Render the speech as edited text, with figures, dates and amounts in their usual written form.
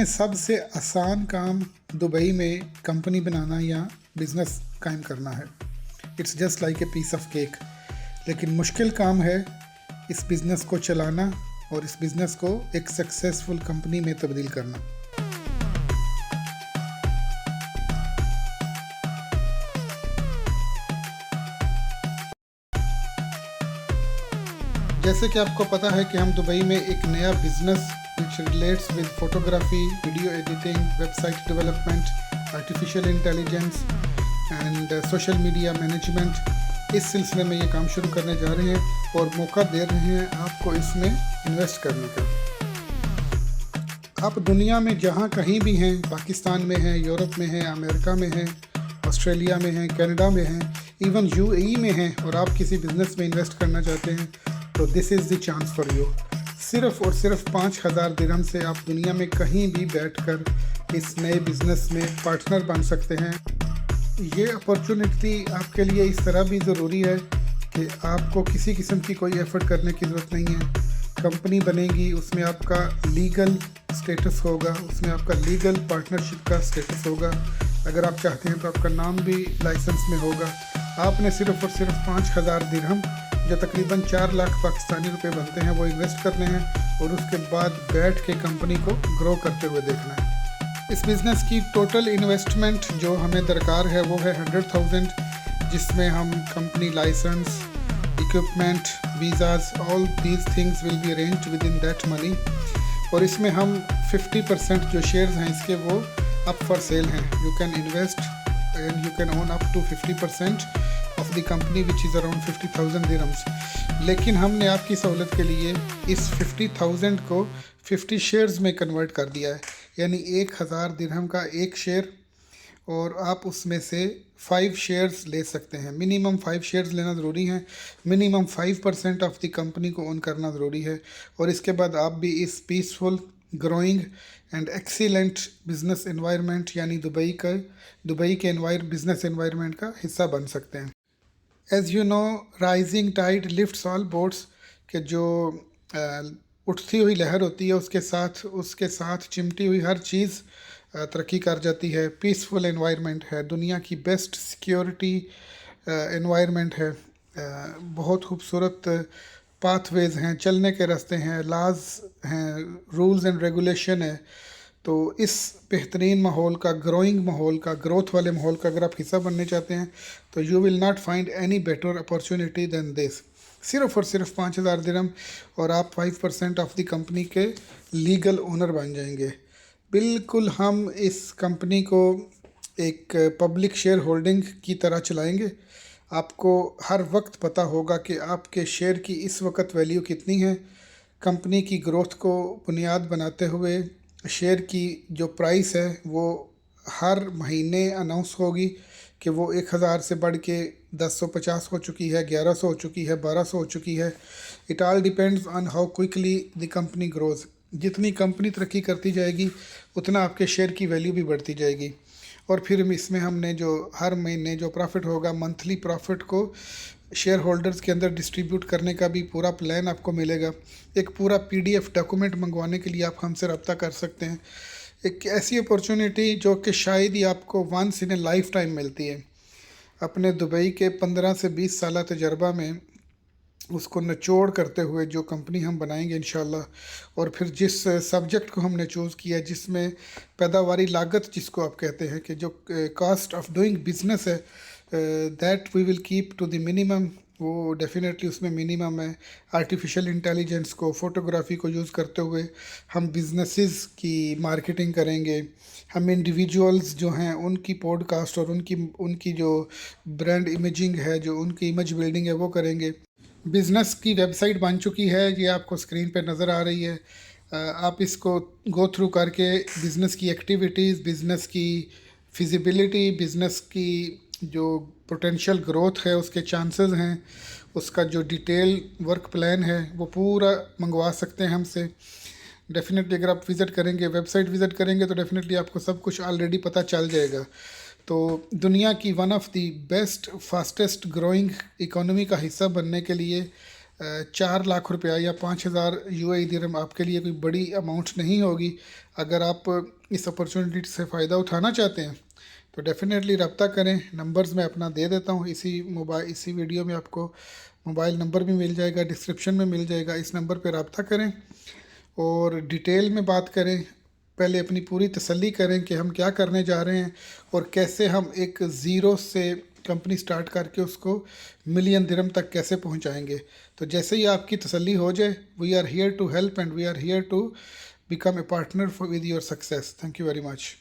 में सबसे आसान काम दुबई में कंपनी बनाना या बिज़नेस कायम करना है। It's just like a piece of cake. लेकिन मुश्किल काम है इस बिज़नेस को चलाना और इस बिज़नेस को एक सक्सेसफुल कंपनी में तब्दील करना। जैसे कि आपको पता है कि हम दुबई में एक नया business which relates with photography, video editing, website development, artificial intelligence and social media management इस सिलसिले में ये काम शुरू करने जा रहे हैं और मौका दे रहे हैं आपको इसमें इन्वेस्ट करने का। आप दुनिया में जहाँ कहीं भी हैं, पाकिस्तान में हैं, यूरोप में हैं, अमेरिका में हैं, ऑस्ट्रेलिया में हैं, कनाडा में हैं, इवन यूएई में हैं और आप किसी बिज़नेस में इन्वेस्ट करना चाहते हैं तो this is the chance for you. सिर्फ़ और सिर्फ 5,000 दिरहम से आप दुनिया में कहीं भी बैठकर इस नए बिज़नेस में पार्टनर बन सकते हैं। ये अपॉर्चुनिटी आपके लिए इस तरह भी ज़रूरी है कि आपको किसी किस्म की कोई एफ़र्ट करने की ज़रूरत नहीं है। कंपनी बनेगी, उसमें आपका लीगल स्टेटस होगा, उसमें आपका लीगल पार्टनरशिप का स्टेटस होगा। अगर आप चाहते हैं तो आपका नाम भी लाइसेंस में होगा। आपने सिर्फ़ और सिर्फ 5,000 दिरहम जो तकरीबन 4 लाख पाकिस्तानी रुपए बनते हैं वो इन्वेस्ट करने हैं और उसके बाद बैठ के कंपनी को ग्रो करते हुए देखना है। इस बिज़नेस की टोटल इन्वेस्टमेंट जो हमें दरकार है वो है 100,000, जिसमें हम company license, equipment, visas, all these things will be arranged with in that money. और इसमें हम 50% जो शेयर्स हैं इसके वो अप फॉर सेल हैं। You can invest and you can own up to 50% of the company which is around 50,000 dirhams. लेकिन हमने आपकी सहूलत के लिए इस 50,000 को 50 शेयर्स में कन्वर्ट कर दिया है, यानी 1,000 दिरहम का एक शेयर और आप उसमें से 5 शेयर्स ले सकते हैं। मिनिमम 5 शेयर्स लेना ज़रूरी है। मिनिमम 5% ऑफ द कंपनी को ओन करना ज़रूरी है और इसके बाद आप भी इस peaceful, growing and excellent business environment यानी दुबई के बिज़नेस एनवायरनमेंट का हिस्सा बन सकते हैं। As you know, rising tide lifts all boats के जो उठती हुई लहर होती है उसके साथ चिमटी हुई हर चीज़ तरक्की कर जाती है। पीसफुल एनवायरनमेंट है, दुनिया की बेस्ट सिक्योरिटी एनवायरनमेंट है, बहुत खूबसूरत पाथवेज़ हैं, चलने के रास्ते हैं, लाज हैं, रूल्स एंड रेगुलेशन है। तो इस बेहतरीन माहौल का, ग्रोइंग माहौल का, ग्रोथ वाले माहौल का अगर आप हिस्सा बनने चाहते हैं तो you will not find any better opportunity than this. सिर्फ़ और सिर्फ 5,000 दिरहम और आप 5% ऑफ द कंपनी के लीगल ओनर बन जाएंगे। बिल्कुल हम इस कंपनी को एक पब्लिक शेयर होल्डिंग की तरह चलाएंगे। आपको हर वक्त पता होगा कि आपके शेयर की इस वक्त वैल्यू कितनी है। कंपनी की ग्रोथ को बुनियाद बनाते हुए शेयर की जो प्राइस है वो हर महीने अनाउंस होगी कि वो 1,000 से बढ़ के 1050 हो चुकी है, 1100 हो चुकी है, 1200 हो चुकी है। It all depends on how quickly the company grows. जितनी कंपनी तरक्की करती जाएगी उतना आपके शेयर की वैल्यू भी बढ़ती जाएगी। और फिर इसमें हमने जो हर महीने जो प्रॉफिट होगा, मंथली प्रॉफिट को शेयर होल्डर्स के अंदर डिस्ट्रीब्यूट करने का भी पूरा प्लान आपको मिलेगा। एक पूरा PDF डॉक्यूमेंट मंगवाने के लिए आप हमसे रब्ता कर सकते हैं। एक ऐसी अपॉर्चुनिटी जो कि शायद ही आपको once in a lifetime मिलती है। अपने दुबई के 15 से 20 साल तजर्बा में उसको निचोड़ करते हुए जो कंपनी हम बनाएंगे इंशाल्लाह, और फिर जिस सब्जेक्ट को हमने चूज़ किया जिसमें पैदावारी लागत जिसको आप कहते हैं कि जो कॉस्ट ऑफ डूइंग बिज़नेस है, that we will keep to the minimum. वो डेफिनेटली उसमें मिनिमम है। आर्टिफिशियल इंटेलिजेंस को, फ़ोटोग्राफी को यूज़ करते हुए हम बिज़नेसेस की मार्केटिंग करेंगे। हम इंडिविजुअल्स जो हैं उनकी पॉडकास्ट और उनकी जो ब्रांड इमेजिंग है, जो उनकी इमेज बिल्डिंग है वो करेंगे। बिज़नेस की वेबसाइट बन चुकी है, ये आपको स्क्रीन पे नज़र आ रही है। आप इसको गो थ्रू करके बिज़नेस की एक्टिविटीज़, बिज़नेस की फिजिबिलिटी, बिज़नेस की जो पोटेंशियल ग्रोथ है, उसके चांसेस हैं, उसका जो डिटेल वर्क प्लान है वो पूरा मंगवा सकते हैं हमसे। डेफिनेटली अगर आप विज़िट करेंगे, वेबसाइट विज़िट करेंगे तो डेफिनेटली आपको सब कुछ ऑलरेडी पता चल जाएगा। तो दुनिया की one of the best fastest growing economy का हिस्सा बनने के लिए 4 लाख रुपया या 5,000 UAE दिरहम आपके लिए कोई बड़ी अमाउंट नहीं होगी। अगर आप इस अपॉर्चुनिटी से फ़ायदा उठाना चाहते हैं तो डेफ़िनेटली रब्ता करें। नंबर्स मैं अपना दे देता हूँ, इसी वीडियो में आपको मोबाइल नंबर भी मिल जाएगा, डिस्क्रिप्शन में मिल जाएगा। इस नंबर पर रब्ता करें और डिटेल में बात करें। पहले अपनी पूरी तसल्ली करें कि हम क्या करने जा रहे हैं और कैसे हम एक ज़ीरो से कंपनी स्टार्ट करके उसको मिलियन दिरहम तक कैसे पहुंचाएंगे। तो जैसे ही आपकी तसल्ली हो जाए, we are here to help and we are here to become a partner with your success. Thank you very much.